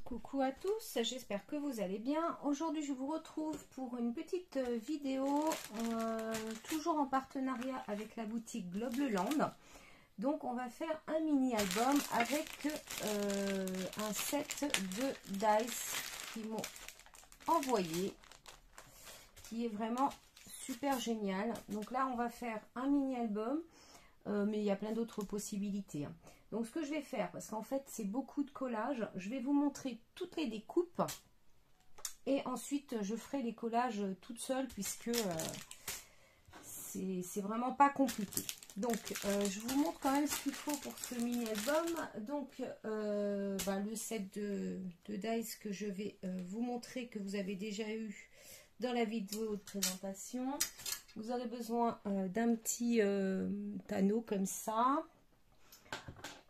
Coucou à tous, j'espère que vous allez bien. Aujourd'hui je vous retrouve pour une petite vidéo, toujours en partenariat avec la boutique Globleland. Donc on va faire un mini album avec un set de dice qu'ils m'ont envoyé, qui est vraiment super génial. Donc là on va faire un mini album, mais il y a plein d'autres possibilités, hein. Donc ce que je vais faire, parce qu'en fait c'est beaucoup de collage, je vais vous montrer toutes les découpes et ensuite je ferai les collages toute seule puisque c'est vraiment pas compliqué. Donc je vous montre quand même ce qu'il faut pour ce mini album. Donc le set de dice que je vais vous montrer, que vous avez déjà eu dans la vidéo de présentation. Vous aurez besoin d'un petit panneau comme ça.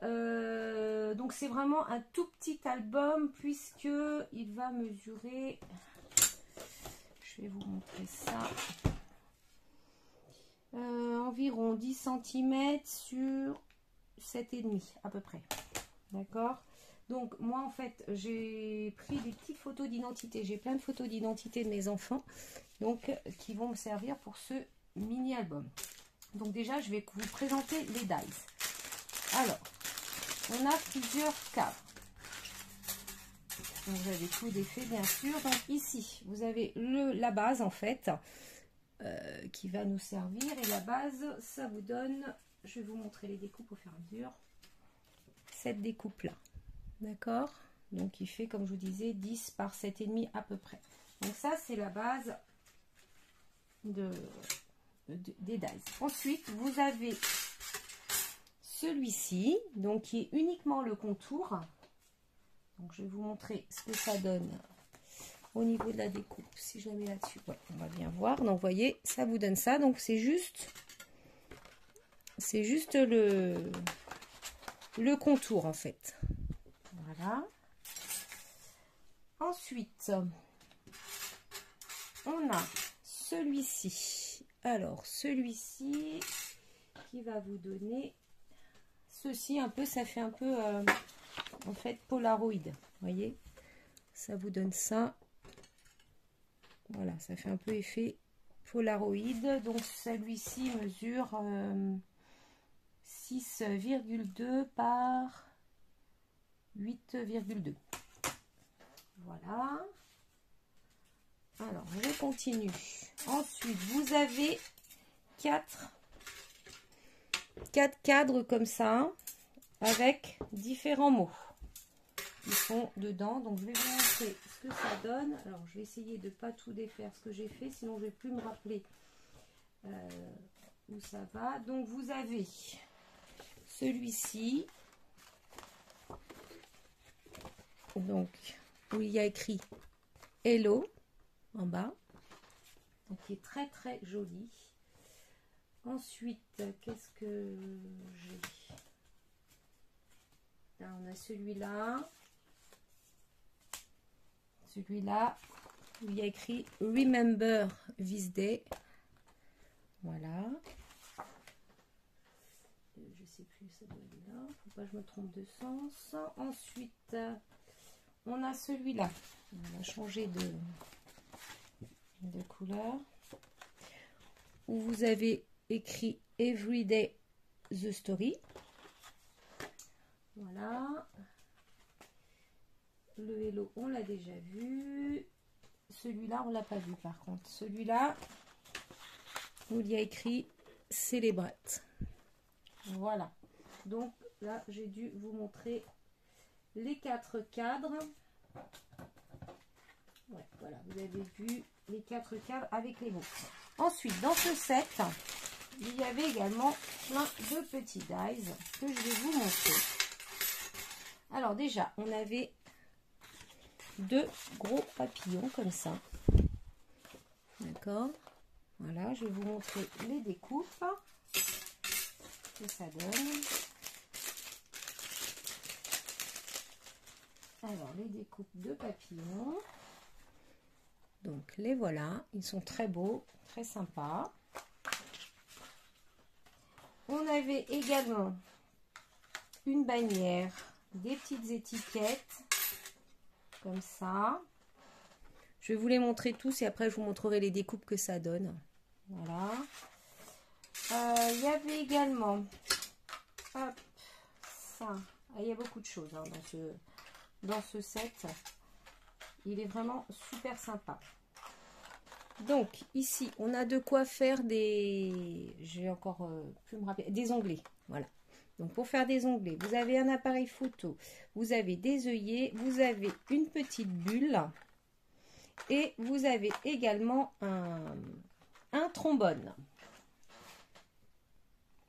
Donc c'est vraiment un tout petit album puisque il va mesurer, je vais vous montrer ça, environ 10 cm sur 7,5 à peu près. D'accord. Donc moi en fait j'ai pris des petites photos d'identité, j'ai plein de photos d'identité de mes enfants, donc qui vont me servir pour ce mini album. Donc déjà je vais vous présenter les dice. Alors on a plusieurs cadres. Donc, vous avez tout défait bien sûr. Donc ici, vous avez la base en fait, qui va nous servir. Et la base, ça vous donne, je vais vous montrer les découpes au fur et à mesure. Cette découpe là. D'accord. Donc il fait, comme je vous disais, 10 par 7,5 à peu près. Donc ça, c'est la base des dice. Ensuite, vous avez celui-ci, donc qui est uniquement le contour. Donc je vais vous montrer ce que ça donne au niveau de la découpe. Si je la mets là-dessus, ouais, on va bien voir. Donc vous voyez, ça vous donne ça. Donc c'est juste le contour en fait. Voilà. Ensuite, on a celui-ci. Alors celui-ci qui va vous donner ceci un peu, ça fait un peu en fait Polaroid, vous voyez, ça vous donne ça, voilà, ça fait un peu effet Polaroid. Donc celui-ci mesure 6,2 par 8,2. Voilà. Alors je continue. Ensuite vous avez quatre cadres comme ça, avec différents mots qui sont dedans. Donc je vais vous montrer ce que ça donne. Alors je vais essayer de ne pas tout défaire ce que j'ai fait, sinon je ne vais plus me rappeler où ça va. Donc vous avez celui-ci, donc où il y a écrit Hello en bas, donc qui est très très joli. Ensuite, qu'est-ce que j'ai? Là, on a celui-là. Celui-là, où il y a écrit Remember this day. Voilà. Je sais plus, ça doit être là. Faut pas que je me trompe de sens. Ensuite, on a celui-là. On va changer de couleur. Où vous avez écrit Everyday the Story. Voilà. Le hello, on l'a déjà vu. Celui-là, on l'a pas vu par contre. Celui-là, où il y a écrit Celebrate. Voilà. Donc là, j'ai dû vous montrer les 4 cadres. Ouais, voilà, vous avez vu les 4 cadres avec les mots. Ensuite, dans ce set, il y avait également plein de petits dies que je vais vous montrer. Alors déjà, on avait 2 gros papillons comme ça. D'accord. Voilà, je vais vous montrer les découpes que ça donne. Alors, les découpes de papillons. Donc, les voilà. Ils sont très beaux, très sympas. On avait également une bannière, des petites étiquettes comme ça. Je vais vous les montrer tous et après je vous montrerai les découpes que ça donne. Voilà. Il y avait également, hop, ça. Ah, il y a beaucoup de choses hein, dans ce set. Il est vraiment super sympa. Donc ici, on a de quoi faire des... Je vais encore plus me rappeler. Des onglets. Voilà. Donc pour faire des onglets, vous avez un appareil photo, vous avez des œillets, vous avez une petite bulle et vous avez également un trombone.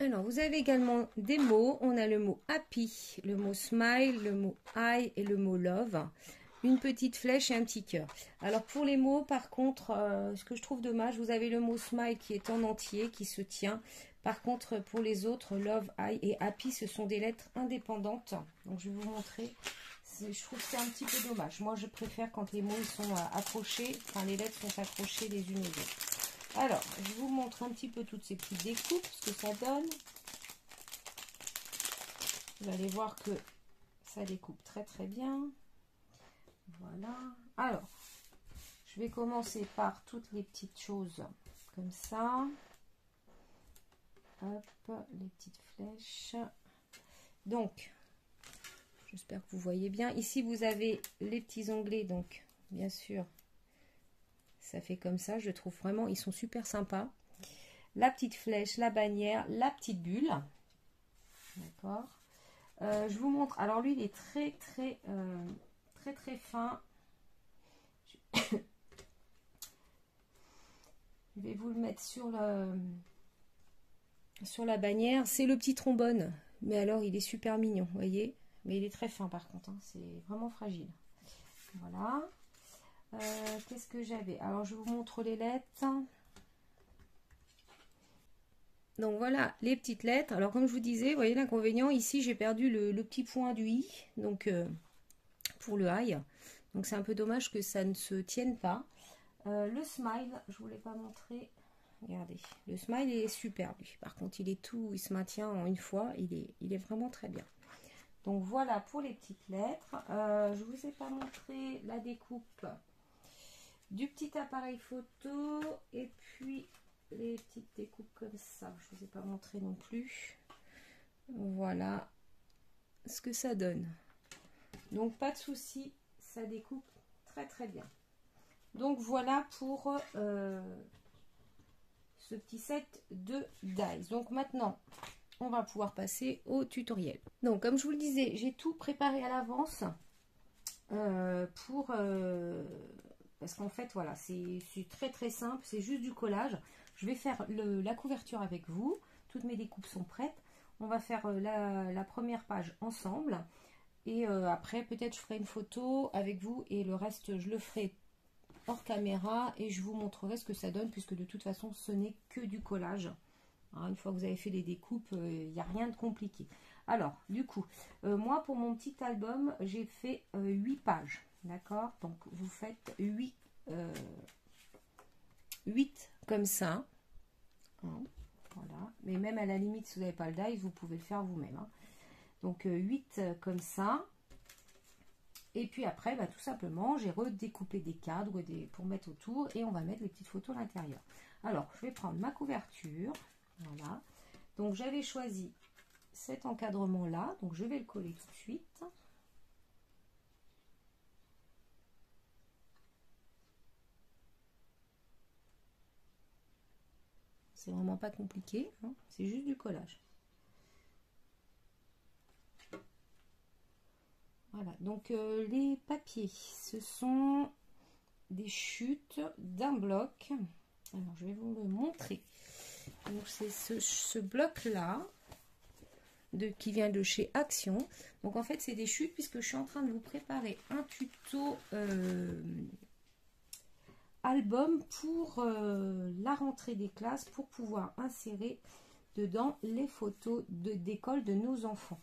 Alors, vous avez également des mots. On a le mot happy, le mot smile, le mot I et le mot love. Une petite flèche et un petit cœur. Alors, pour les mots, par contre, ce que je trouve dommage, vous avez le mot smile qui est en entier, qui se tient. Par contre, pour les autres, love, I et happy, ce sont des lettres indépendantes. Donc, je vais vous montrer. Je trouve que c'est un petit peu dommage. Moi, je préfère quand les mots ils sont accrochés, enfin, les lettres sont accrochées les unes aux autres. Alors, je vous montre un petit peu toutes ces petites découpes, ce que ça donne. Vous allez voir que ça découpe très très bien. Voilà. Alors, je vais commencer par toutes les petites choses comme ça. Hop, les petites flèches. Donc, j'espère que vous voyez bien. Ici, vous avez les petits onglets, donc, bien sûr. Ça fait comme ça, je trouve vraiment, ils sont super sympas. La petite flèche, la bannière, la petite bulle. D'accord. Je vous montre. Alors lui, il est très fin. Je vais vous le mettre sur la bannière. C'est le petit trombone. Mais alors, il est super mignon, vous voyez. Mais il est très fin par contre. Hein. C'est vraiment fragile. Voilà. Qu'est-ce que j'avais? Alors, je vous montre les lettres. Donc, voilà, les petites lettres. Alors, comme je vous disais, vous voyez l'inconvénient, ici, j'ai perdu le petit point du i. Donc, pour le I. Donc, c'est un peu dommage que ça ne se tienne pas. Le smile, je ne vous l'ai pas montré. Regardez, le smile est super, lui. Par contre, il se maintient en une fois. Il est vraiment très bien. Donc, voilà pour les petites lettres. Je ne vous ai pas montré la découpe du petit appareil photo et puis les petites découpes comme ça. Je ne vous ai pas montré non plus. Voilà ce que ça donne. Donc pas de souci, ça découpe très très bien. Donc voilà pour ce petit set de dies. Donc maintenant, on va pouvoir passer au tutoriel. Donc comme je vous le disais, j'ai tout préparé à l'avance parce qu'en fait, voilà, c'est très très simple, c'est juste du collage. Je vais faire la couverture avec vous. Toutes mes découpes sont prêtes. On va faire la première page ensemble. Et après, peut-être je ferai une photo avec vous et le reste, je le ferai hors caméra et je vous montrerai ce que ça donne puisque de toute façon, ce n'est que du collage. Alors, une fois que vous avez fait les découpes, il n'y a rien de compliqué. Alors, du coup, moi, pour mon petit album, j'ai fait 8 pages. D'accord? Donc, vous faites 8 comme ça. Hein, voilà. Mais même à la limite, si vous n'avez pas le die, vous pouvez le faire vous-même. Hein. Donc, 8 comme ça. Et puis après, bah, tout simplement, j'ai redécoupé des cadres pour mettre autour. Et on va mettre les petites photos à l'intérieur. Alors, je vais prendre ma couverture. Voilà. Donc, j'avais choisi cet encadrement-là. Donc, je vais le coller tout de suite. C'est vraiment pas compliqué, hein, c'est juste du collage. Voilà, donc les papiers, ce sont des chutes d'un bloc. Alors, je vais vous le montrer. Donc, c'est ce bloc-là qui vient de chez Action. Donc, en fait, c'est des chutes puisque je suis en train de vous préparer un tuto album pour la rentrée des classes pour pouvoir insérer dedans les photos d'école de nos enfants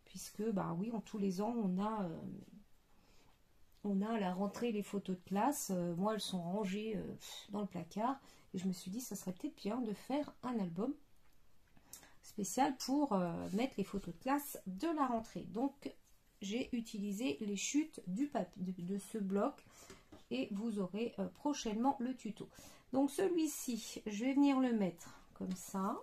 puisque bah oui, tous les ans on a à la rentrée les photos de classe. Moi elles sont rangées dans le placard et je me suis dit ça serait peut-être bien de faire un album spécial pour mettre les photos de classe de la rentrée. Donc j'ai utilisé les chutes du papier de ce bloc et vous aurez prochainement le tuto. Donc celui-ci, je vais venir le mettre comme ça.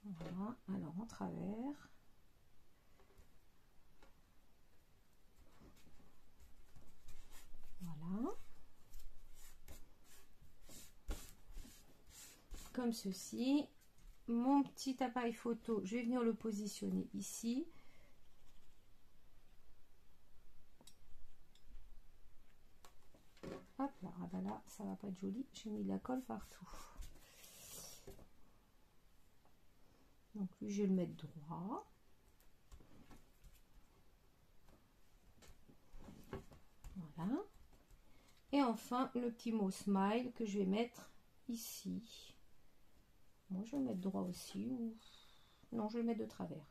Voilà, alors en travers. Voilà. Comme ceci. Mon petit appareil photo, je vais venir le positionner ici. Hop là, ah bah là, ça va pas être joli. J'ai mis de la colle partout. Donc lui, je vais le mettre droit. Voilà. Et enfin, le petit mot smile que je vais mettre ici. Moi, je vais le mettre droit aussi. Ou... non, je vais le mettre de travers.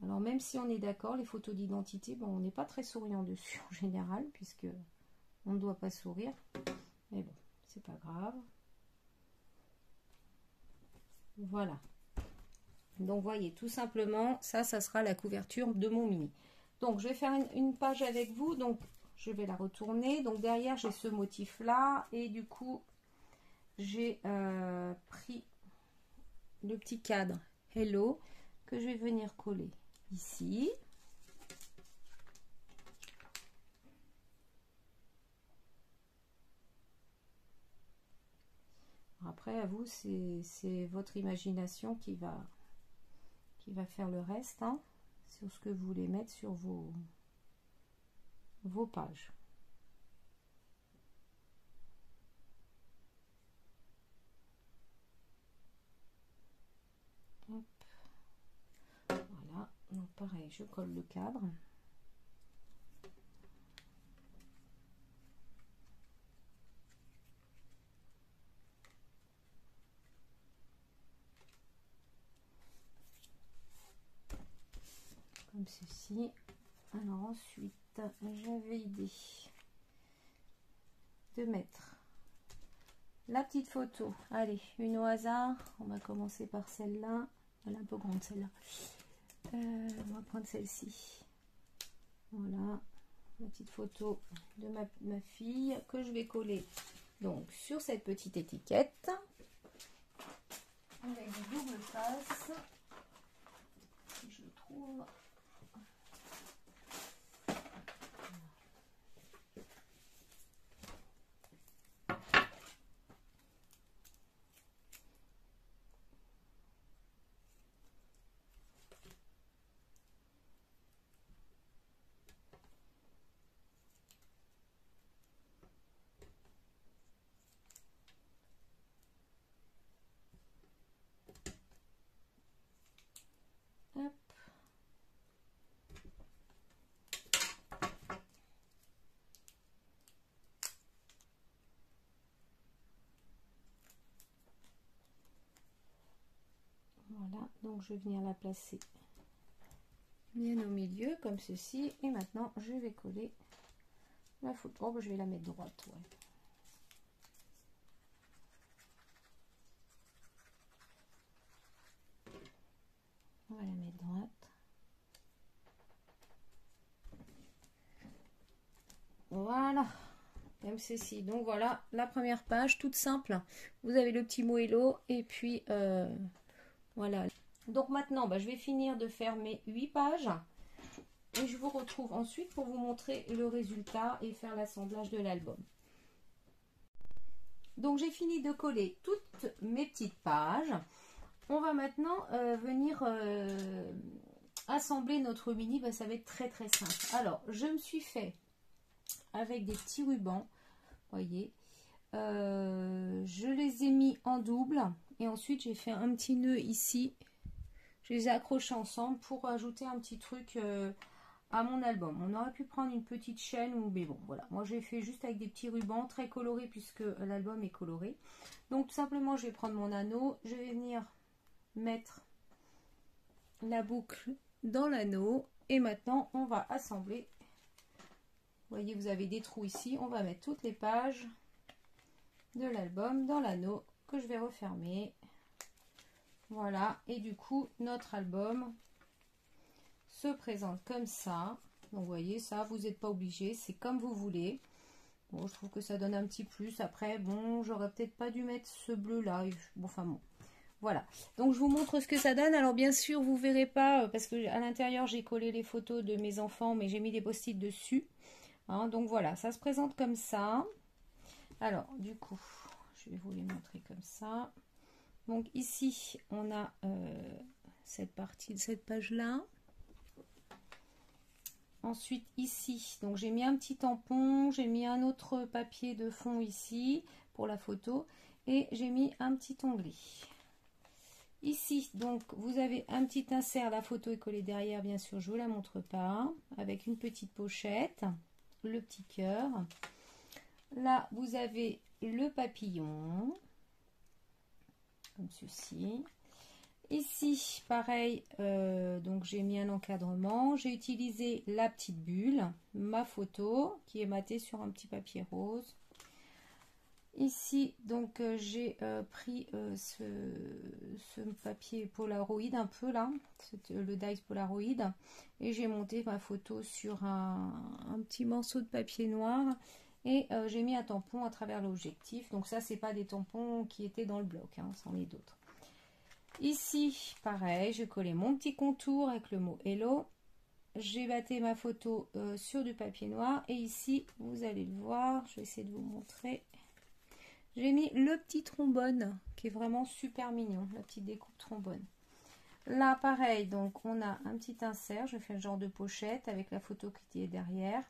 Alors, même si on est d'accord, les photos d'identité, bon, on n'est pas très souriant dessus en général, puisque on ne doit pas sourire. Mais bon, c'est pas grave. Voilà. Donc, voyez, tout simplement, ça sera la couverture de mon mini. Donc, je vais faire une page avec vous. Donc, je vais la retourner. Donc, derrière, j'ai ce motif-là. Et du coup, j'ai pris le petit cadre Hello que je vais venir coller ici. Après, à vous, c'est votre imagination qui va faire le reste, hein, sur ce que vous voulez mettre sur vos pages. Hop. Voilà, donc pareil, je colle le cadre. Comme ceci. Alors ensuite, j'avais idée de mettre la petite photo. Allez, une au hasard. On va commencer par celle-là. Elle est un peu grande celle-là. On va prendre celle-ci. Voilà, la petite photo de ma fille que je vais coller donc sur cette petite étiquette avec des doubles faces. Si je le trouve. Hop. Voilà, donc je vais venir la placer bien au milieu comme ceci. Et maintenant, je vais coller la photo. Oh, bah, je vais la mettre droite. Ouais. On va la mettre droite. Voilà, comme ceci. Donc voilà, la première page, toute simple. Vous avez le petit mot hello et puis voilà. Donc maintenant, bah, je vais finir de faire mes 8 pages. Et je vous retrouve ensuite pour vous montrer le résultat et faire l'assemblage de l'album. Donc j'ai fini de coller toutes mes petites pages. On va maintenant venir assembler notre mini. Bah, ça va être très très simple. Alors je me suis fait avec des petits rubans, voyez, je les ai mis en double et ensuite j'ai fait un petit nœud ici. Je les ai accrochés ensemble pour ajouter un petit truc à mon album. On aurait pu prendre une petite chaîne, mais bon, voilà. Moi, j'ai fait juste avec des petits rubans très colorés puisque l'album est coloré. Donc, tout simplement, je vais prendre mon anneau. Je vais venir mettre la boucle dans l'anneau. Et maintenant, on va assembler. Vous voyez, vous avez des trous ici. On va mettre toutes les pages de l'album dans l'anneau que je vais refermer. Voilà, et du coup notre album se présente comme ça. Donc vous voyez, ça vous n'êtes pas obligé, c'est comme vous voulez. Bon, je trouve que ça donne un petit plus. Après, bon, j'aurais peut-être pas dû mettre ce bleu là. Bon, enfin bon, voilà. Donc je vous montre ce que ça donne. Alors bien sûr, vous verrez pas parce que à l'intérieur j'ai collé les photos de mes enfants, mais j'ai mis des post-it dessus. Hein, donc voilà, ça se présente comme ça. Alors du coup, je vais vous les montrer comme ça. Donc ici, on a cette partie de cette page-là. Ensuite ici, donc j'ai mis un petit tampon, j'ai mis un autre papier de fond ici pour la photo et j'ai mis un petit onglet. Ici, donc vous avez un petit insert, la photo est collée derrière, bien sûr, je ne vous la montre pas, avec une petite pochette, le petit cœur. Là, vous avez le papillon. Comme ceci. Ici, pareil, donc j'ai mis un encadrement. J'ai utilisé la petite bulle, ma photo, qui est matée sur un petit papier rose. Ici, donc j'ai pris ce papier Polaroid, un peu là, le Dies Polaroid, et j'ai monté ma photo sur un petit morceau de papier noir. Et j'ai mis un tampon à travers l'objectif. Donc ça, c'est pas des tampons qui étaient dans le bloc, hein, c'en est d'autres. Ici, pareil, j'ai collé mon petit contour avec le mot Hello. J'ai batté ma photo sur du papier noir. Et ici, vous allez le voir, je vais essayer de vous montrer. J'ai mis le petit trombone, qui est vraiment super mignon, la petite découpe trombone. Là, pareil, donc on a un petit insert, je fais le genre de pochette avec la photo qui est derrière.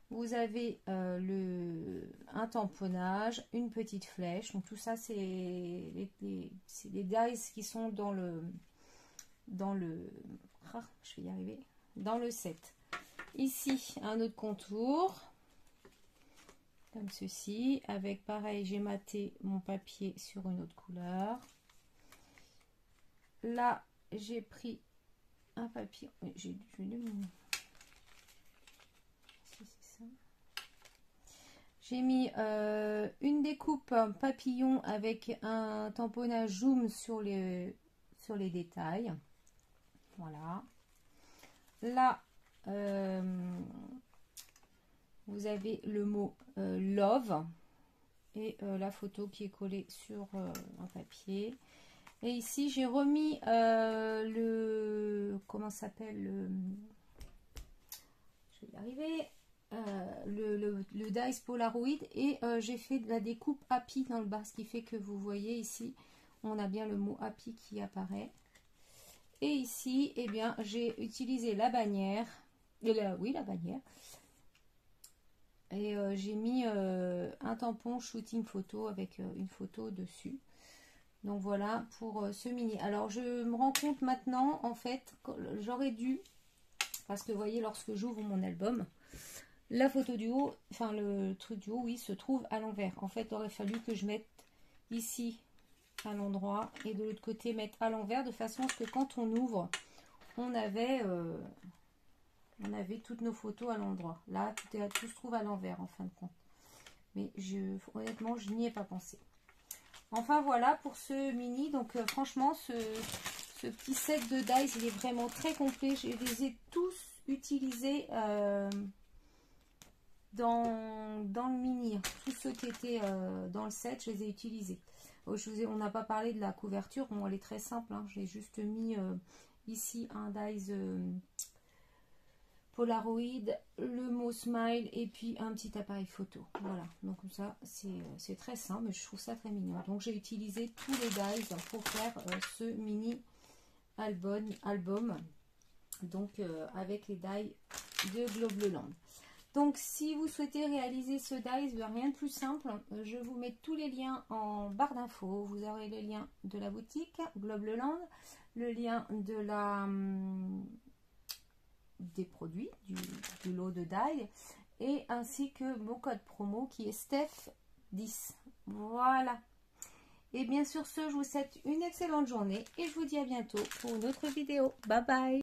Vous avez un tamponnage, une petite flèche. Donc tout ça, c'est les dies qui sont dans le je vais y arriver, dans le set. Ici, un autre contour, comme ceci, avec pareil, j'ai maté mon papier sur une autre couleur. Là, j'ai pris un papier. J'ai mis une découpe papillon avec un tamponnage zoom sur les détails. Voilà. Là, vous avez le mot love et la photo qui est collée sur un papier. Et ici, j'ai remis comment ça s'appelle, je vais y arriver. Le Dies Polaroid et j'ai fait de la découpe Happy dans le bas, ce qui fait que vous voyez ici on a bien le mot Happy qui apparaît. Et ici, eh bien, j'ai utilisé la bannière, la bannière, et j'ai mis un tampon shooting photo avec une photo dessus. Donc voilà pour ce mini. Alors je me rends compte maintenant, en fait, j'aurais dû, parce que vous voyez, lorsque j'ouvre mon album, la photo du haut, enfin le truc du haut, oui, se trouve à l'envers. En fait, il aurait fallu que je mette ici à l'endroit et de l'autre côté mettre à l'envers, de façon à ce que quand on ouvre, on avait toutes nos photos à l'endroit. Là, tout se trouve à l'envers en fin de compte. Mais honnêtement, je n'y ai pas pensé. Enfin voilà pour ce mini. Donc franchement, ce petit set de dies, il est vraiment très complet. Je les ai tous utilisés dans le mini. Tous ceux qui étaient dans le set, je les ai utilisés. On n'a pas parlé de la couverture. Bon, elle est très simple, hein. J'ai juste mis ici un dies Polaroid, le mot smile et puis un petit appareil photo. Voilà, donc comme ça c'est très simple, mais je trouve ça très mignon. Donc j'ai utilisé tous les dies pour faire ce mini album donc avec les dies de Globleland. Donc si vous souhaitez réaliser ce dies, rien de plus simple, je vous mets tous les liens en barre d'infos. Vous aurez le lien de la boutique Globleland, le lien de des produits, du lot de die, et ainsi que mon code promo qui est STEPH10. Voilà. Et bien sur ce, je vous souhaite une excellente journée et je vous dis à bientôt pour une autre vidéo. Bye bye.